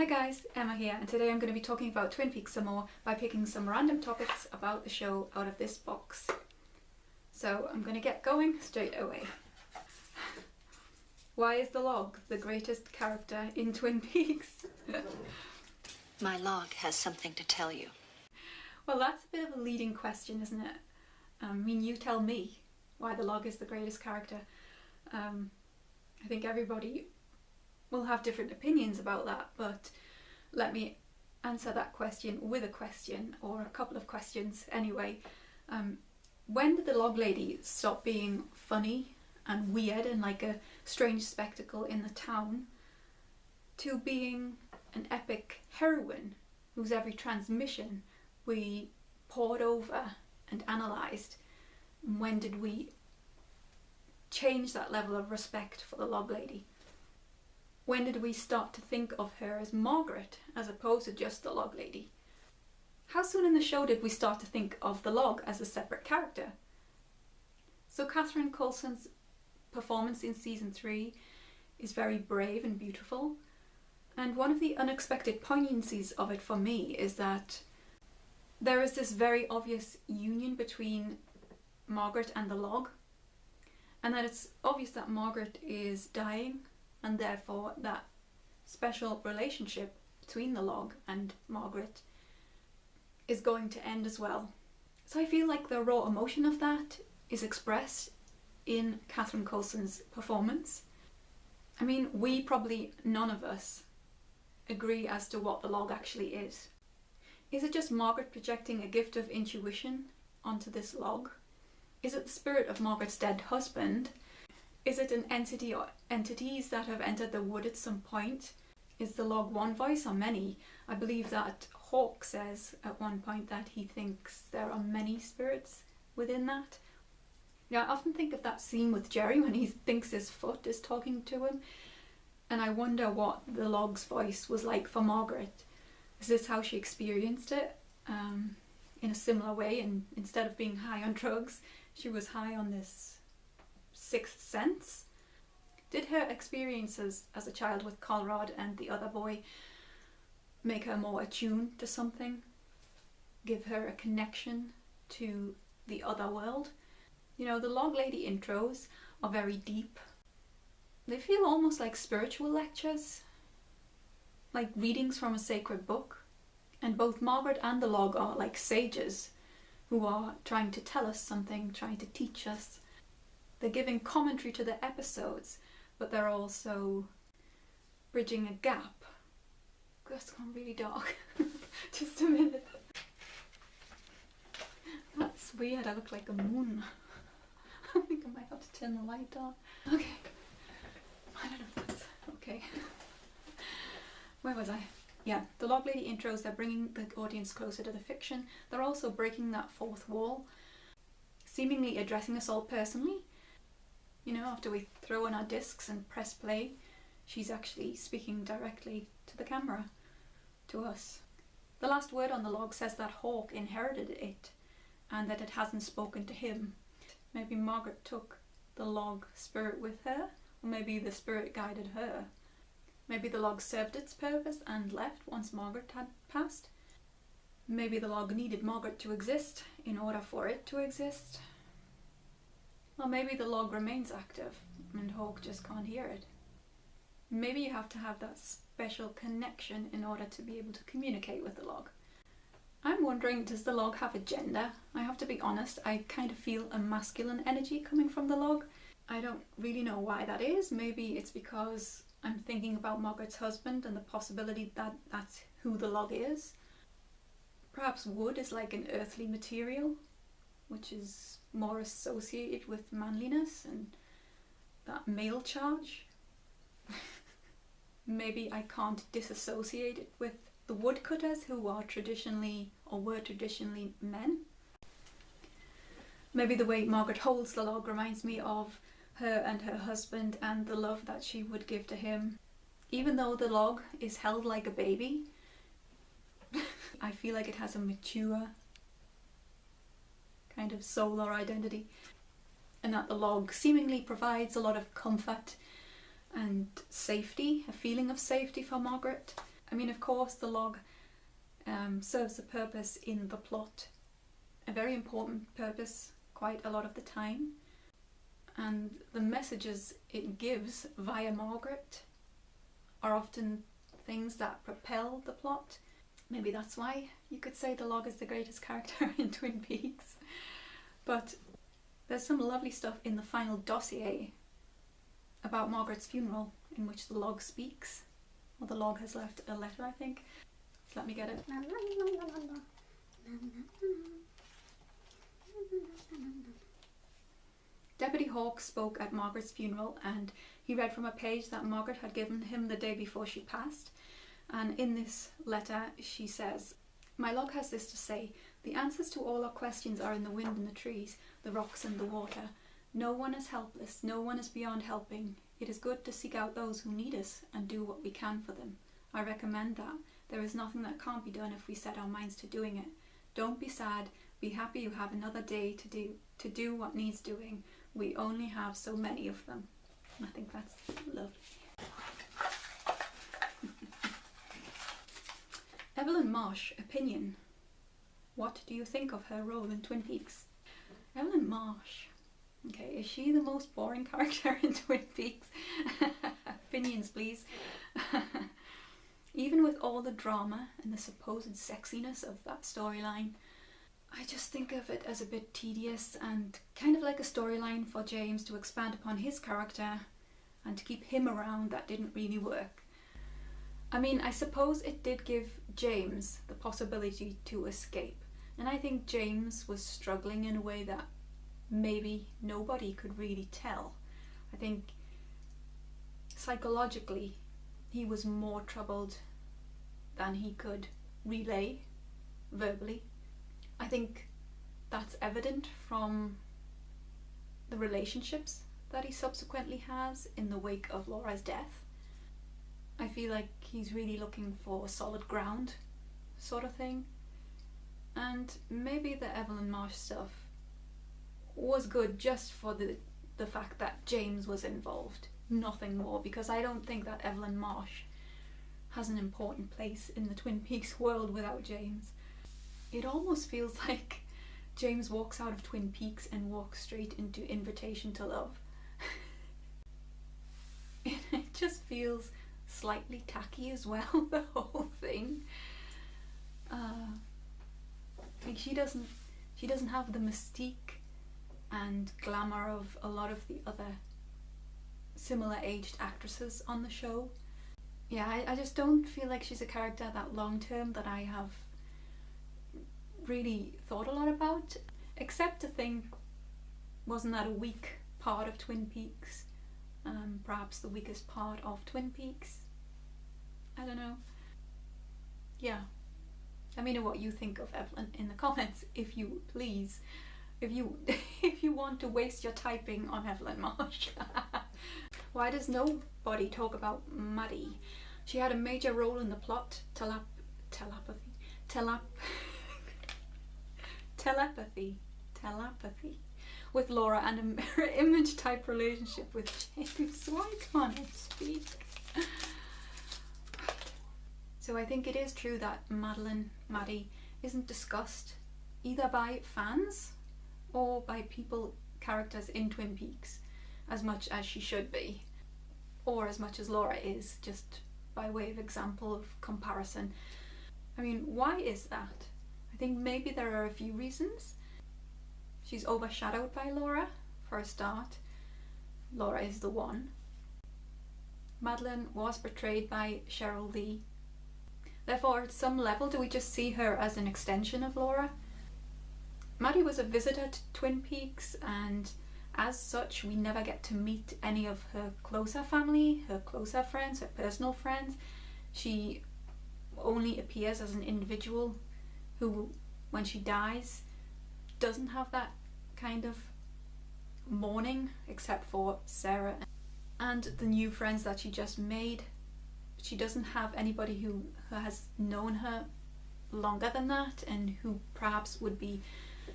Hi guys, Emma here, and today I'm going to be talking about Twin Peaks some more by picking some random topics about the show out of this box. So I'm going to get going straight away. Why is the log the greatest character in Twin Peaks? My log has something to tell you. Well, that's a bit of a leading question, isn't it? I mean, you tell me why the log is the greatest character. I think everybody will have different opinions about that, but let me answer that question with a question, or a couple of questions anyway. When did the log lady stop being funny and weird and like a strange spectacle in the town to being an epic heroine whose every transmission we pored over and analysed? When did we change that level of respect for the log lady? When did we start to think of her as Margaret as opposed to just the log lady? How soon in the show did we start to think of the log as a separate character? So Catherine Coulson's performance in season 3 is very brave and beautiful, and one of the unexpected poignancies of it for me is that there is this very obvious union between Margaret and the log, and that it's obvious that Margaret is dying, and therefore that special relationship between the log and Margaret is going to end as well. So I feel like the raw emotion of that is expressed in Catherine Coulson's performance. I mean, none of us agree as to what the log actually is. Is it just Margaret projecting a gift of intuition onto this log? Is it the spirit of Margaret's dead husband? Is it an entity or entities that have entered the wood at some point? Is the log one voice or many? I believe that Hawk says at one point that he thinks there are many spirits within that. Now, I often think of that scene with Jerry when he thinks his foot is talking to him, and I wonder what the log's voice was like for Margaret. Is this how she experienced it? In a similar way, and instead of being high on drugs, she was high on this sixth sense? Did her experiences as a child with Colrad and the other boy make her more attuned to something? Give her a connection to the other world? You know, the log lady intros are very deep. They feel almost like spiritual lectures, like readings from a sacred book. And both Margaret and the log are like sages who are trying to tell us something, trying to teach us. They're giving commentary to the episodes, but they're also bridging a gap. That's gone really dark. Just a minute. That's weird, I look like a moon. I think I might have to turn the light on. Okay. I don't know if that's okay. Where was I? Yeah, the log lady intros, they're bringing the audience closer to the fiction. They're also breaking that fourth wall, seemingly addressing us all personally. You know, after we throw in our discs and press play, she's actually speaking directly to the camera, to us. The last word on the log says that Hawk inherited it, and that it hasn't spoken to him. Maybe Margaret took the log spirit with her, or maybe the spirit guided her. Maybe the log served its purpose and left once Margaret had passed. Maybe the log needed Margaret to exist in order for it to exist. Or maybe the log remains active and Hawk just can't hear it. Maybe you have to have that special connection in order to be able to communicate with the log. I'm wondering, does the log have a gender? I have to be honest, I kind of feel a masculine energy coming from the log. I don't really know why that is. Maybe it's because I'm thinking about Margaret's husband and the possibility that that's who the log is. Perhaps wood is like an earthly material, which is more associated with manliness and that male charge. Maybe I can't disassociate it with the woodcutters who are traditionally, or were traditionally, men. Maybe the way Margaret holds the log reminds me of her and her husband and the love that she would give to him. Even though the log is held like a baby, I feel like it has a mature kind of soul or identity, and that the log seemingly provides a lot of comfort and safety, a feeling of safety for Margaret. I mean, of course, the log serves a purpose in the plot, a very important purpose quite a lot of the time, and the messages it gives via Margaret are often things that propel the plot. Maybe that's why you could say the log is the greatest character in Twin Peaks. But there's some lovely stuff in the final dossier about Margaret's funeral in which the log speaks. Well, the log has left a letter, I think. So let me get it. Deputy Hawke spoke at Margaret's funeral, and he read from a page that Margaret had given him the day before she passed. And in this letter she says, "My log has this to say: the answers to all our questions are in the wind and the trees, the rocks and the water. No one is helpless, no one is beyond helping. It is good to seek out those who need us and do what we can for them. I recommend that. There is nothing that can't be done if we set our minds to doing it. Don't be sad, be happy you have another day to do what needs doing. We only have so many of them." I think that's lovely. Evelyn Marsh, opinion. What do you think of her role in Twin Peaks? Evelyn Marsh. Okay, is she the most boring character in Twin Peaks? Opinions, please. Even with all the drama and the supposed sexiness of that storyline, I just think of it as a bit tedious and kind of like a storyline for James to expand upon his character and to keep him around that didn't really work. I mean, I suppose it did give James the possibility to escape, and I think James was struggling in a way that maybe nobody could really tell. I think psychologically he was more troubled than he could relay verbally. I think that's evident from the relationships that he subsequently has in the wake of Laura's death. I feel like he's really looking for solid ground sort of thing. And maybe the Evelyn Marsh stuff was good just for the fact that James was involved, nothing more, because I don't think that Evelyn Marsh has an important place in the Twin Peaks world without James. It almost feels like James walks out of Twin Peaks and walks straight into Invitation to Love. It just feels slightly tacky as well, the whole thing. Like she doesn't have the mystique and glamour of a lot of the other similar aged actresses on the show. Yeah, I just don't feel like she's a character that long term that I have really thought a lot about, except to think, wasn't that a weak part of Twin Peaks? Perhaps the weakest part of Twin Peaks? I don't know. Yeah. Let me know what you think of Evelyn in the comments, if you please. If you want to waste your typing on Evelyn Marsh. Why does nobody talk about Maddy? She had a major role in the plot. Telepathy with Laura, and a mirror image type relationship with James. Why can't I speak? So I think it is true that Maddy isn't discussed either by fans or by characters in Twin Peaks as much as she should be, or as much as Laura is, just by way of example of comparison. I mean, why is that? I think maybe there are a few reasons. She's overshadowed by Laura, for a start. Laura is the one. Madeline was portrayed by Cheryl Lee. Therefore, at some level, do we just see her as an extension of Laura? Maddy was a visitor to Twin Peaks, and as such, we never get to meet any of her closer family, her closer friends, her personal friends. She only appears as an individual who, when she dies, doesn't have that kind of mourning, except for Sarah and the new friends that she just made. She doesn't have anybody who has known her longer than that and who perhaps would be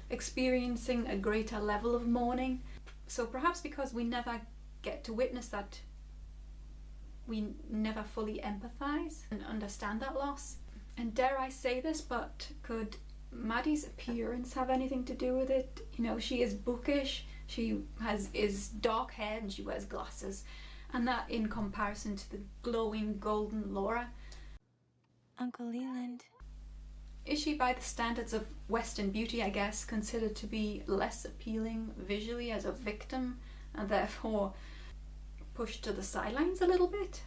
experiencing a greater level of mourning. So perhaps because we never get to witness that we never fully empathise and understand that loss. And dare I say this, but could Maddy's appearance have anything to do with it? You know, she is bookish, she is dark haired and she wears glasses, and that in comparison to the glowing golden Laura. Uncle Leland. Is she, by the standards of Western beauty, I guess, considered to be less appealing visually as a victim and therefore pushed to the sidelines a little bit?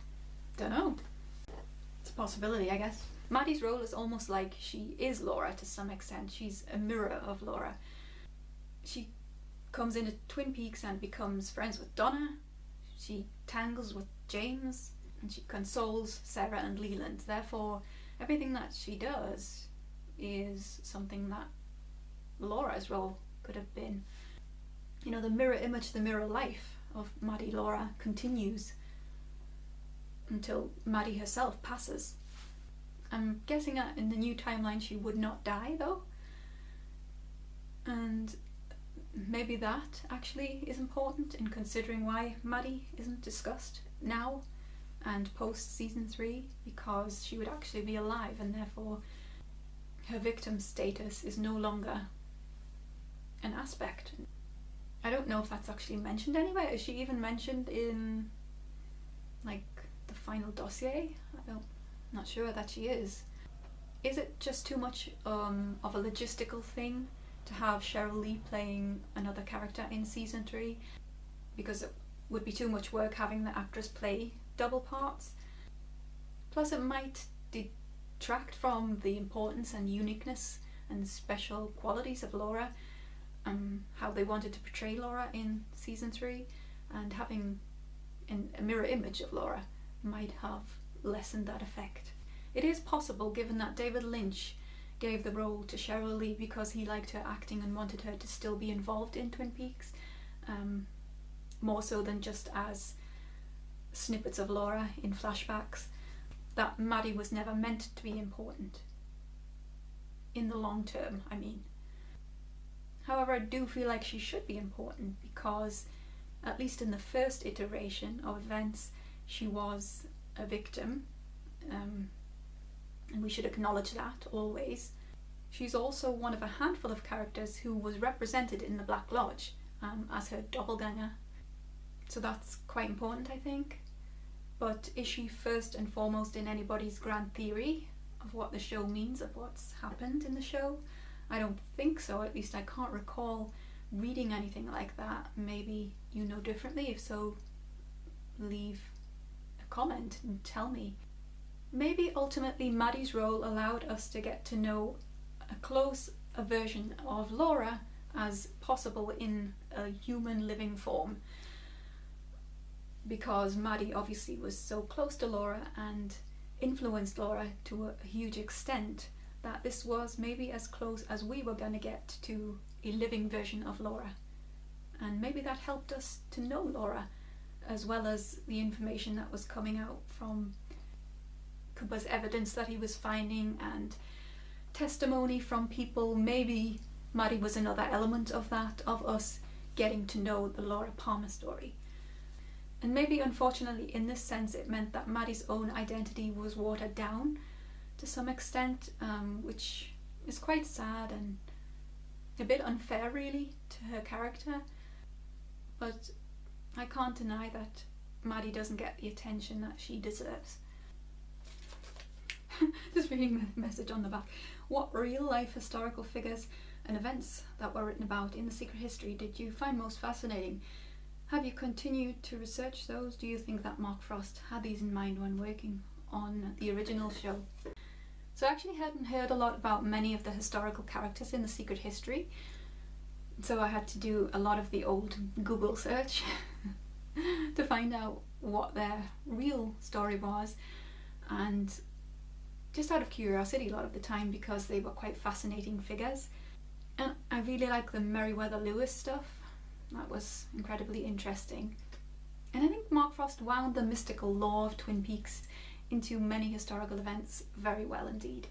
Don't know. It's a possibility, I guess. Maddy's role is almost like she is Laura to some extent. She's a mirror of Laura. She comes into Twin Peaks and becomes friends with Donna. She tangles with James and she consoles Sarah and Leland. Therefore, everything that she does is something that Laura's role could have been. You know, the mirror image, the mirror life of Maddy Laura continues until Maddy herself passes. I'm guessing that in the new timeline she would not die though, and maybe that actually is important in considering why Maddy isn't discussed now and post season 3, because she would actually be alive and therefore her victim status is no longer an aspect. I don't know if that's actually mentioned anywhere. Is she even mentioned in like the final dossier? Not sure that she is. Is it just too much of a logistical thing to have Cheryl Lee playing another character in season 3? Because it would be too much work having the actress play double parts. Plus it might detract from the importance and uniqueness and special qualities of Laura, how they wanted to portray Laura in season 3, and having a mirror image of Laura might have lessened that effect. It is possible, given that David Lynch gave the role to Cheryl Lee because he liked her acting and wanted her to still be involved in Twin Peaks, more so than just as snippets of Laura in flashbacks, that Maddy was never meant to be important. In the long term, I mean. However, I do feel like she should be important because, at least in the first iteration of events, she was a victim, and we should acknowledge that always. She's also one of a handful of characters who was represented in the Black Lodge as her doppelganger, so that's quite important, I think. But is she first and foremost in anybody's grand theory of what the show means, of what's happened in the show? I don't think so. At least I can't recall reading anything like that. Maybe you know differently. If so, leave a comment and tell me. Maybe ultimately Maddy's role allowed us to get to know a close version of Laura as possible in a human living form, because Maddy obviously was so close to Laura and influenced Laura to a huge extent that this was maybe as close as we were going to get to a living version of Laura. And maybe that helped us to know Laura, as well as the information that was coming out from Cooper's evidence that he was finding and testimony from people. Maybe Maddy was another element of that, of us getting to know the Laura Palmer story. And maybe, unfortunately, in this sense, it meant that Maddy's own identity was watered down to some extent, which is quite sad and a bit unfair, really, to her character. But I can't deny that Maddy doesn't get the attention that she deserves. Just reading the message on the back. What real-life historical figures and events that were written about in The Secret History did you find most fascinating? Have you continued to research those? Do you think that Mark Frost had these in mind when working on the original show? So I actually hadn't heard a lot about many of the historical characters in The Secret History, so I had to do a lot of the old Google search to find out what their real story was, and just out of curiosity a lot of the time, because they were quite fascinating figures. And I really like the Meriwether Lewis stuff. That was incredibly interesting. And I think Mark Frost wound the mystical lore of Twin Peaks into many historical events very well indeed.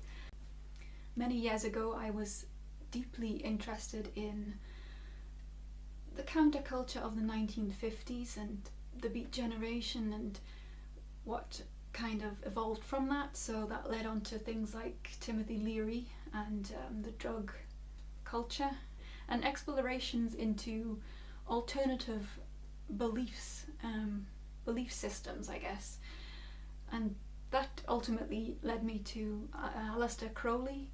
Many years ago I was deeply interested in the counterculture of the 1950s and the Beat Generation and what kind of evolved from that. So that led on to things like Timothy Leary and the drug culture, and explorations into alternative beliefs, belief systems, I guess. And that ultimately led me to Aleister Crowley.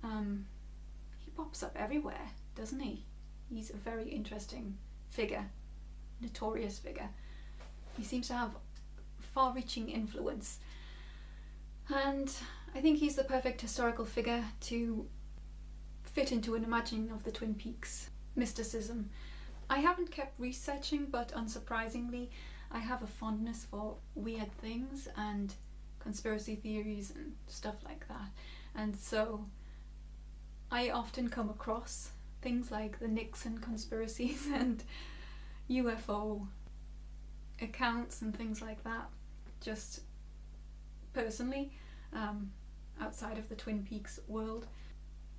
He pops up everywhere, doesn't he? He's a very interesting figure, notorious figure. He seems to have far-reaching influence, and I think he's the perfect historical figure to fit into an imagining of the Twin Peaks mysticism. I haven't kept researching, but unsurprisingly I have a fondness for weird things and conspiracy theories and stuff like that, and so I often come across things like the Nixon conspiracies and UFO accounts and things like that, just personally, outside of the Twin Peaks world.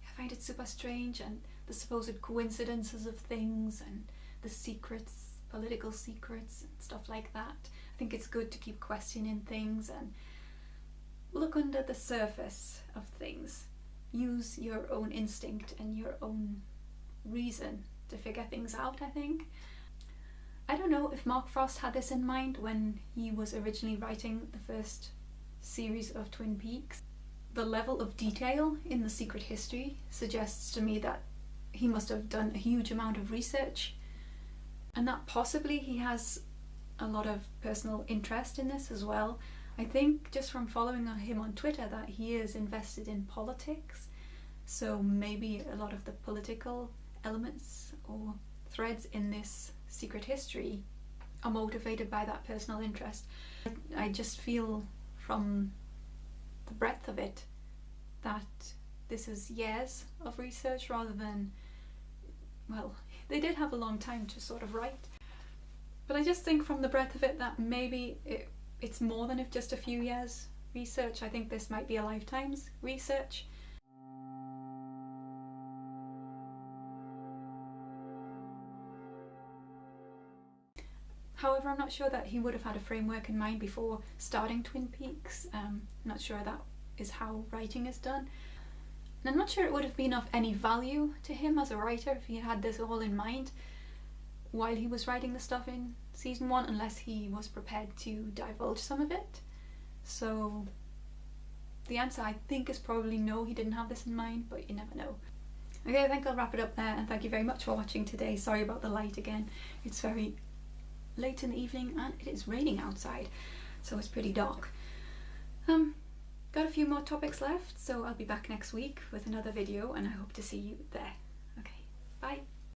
I find it super strange, and the supposed coincidences of things and the secrets, political secrets and stuff like that. I think it's good to keep questioning things and look under the surface of things. Use your own instinct and your own reason to figure things out, I think. I don't know if Mark Frost had this in mind when he was originally writing the first series of Twin Peaks. The level of detail in the secret history suggests to me that he must have done a huge amount of research, and that possibly he has a lot of personal interest in this as well. I think just from following him on Twitter that he is invested in politics, so maybe a lot of the political elements or threads in this secret history are motivated by that personal interest. I just feel from the breadth of it that this is years of research rather than, well, they did have a long time to sort of write, but I just think from the breadth of it that maybe it's more than if just a few years research. I think this might be a lifetime's research. However, I'm not sure that he would have had a framework in mind before starting Twin Peaks. I'm not sure that is how writing is done. And I'm not sure it would have been of any value to him as a writer if he had this all in mind while he was writing the stuff in season 1, unless he was prepared to divulge some of it. So the answer, I think, is probably no, he didn't have this in mind, but you never know. Okay, I think I'll wrap it up there, and thank you very much for watching today. Sorry about the light again. It's very late in the evening and it is raining outside, so it's pretty dark. Got a few more topics left, so I'll be back next week with another video, and I hope to see you there. Okay, bye.